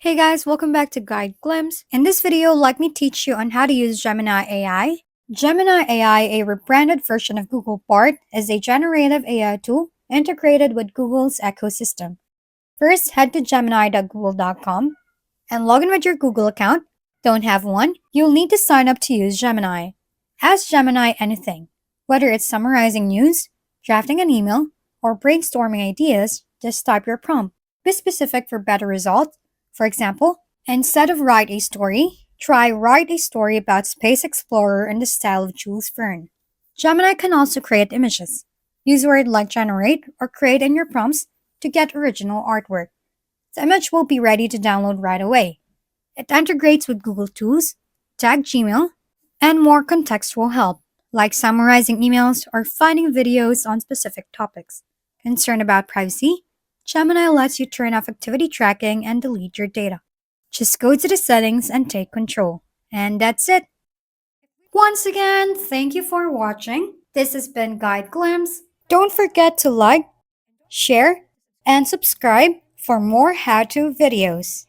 Hey guys, welcome back to Guide Glimpse. In this video, let me teach you on how to use Gemini AI. Gemini AI, a rebranded version of Google Bard, is a generative AI tool integrated with Google's ecosystem. First, head to gemini.google.com and log in with your Google account. Don't have one? You'll need to sign up to use Gemini. Ask Gemini anything, whether it's summarizing news, drafting an email, or brainstorming ideas, just type your prompt. Be specific for better results. For example, instead of write a story, try write a story about Space Explorer in the style of Jules Verne. Gemini can also create images. Use words like generate or create in your prompts to get original artwork. The image will be ready to download right away. It integrates with Google Tools, Tag Gmail, and more contextual help, like summarizing emails or finding videos on specific topics. Concerned about privacy? Gemini lets you turn off activity tracking and delete your data. Just go to the settings and take control. And that's it. Once again, thank you for watching. This has been Guide Glimpse. Don't forget to like, share, and subscribe for more how-to videos.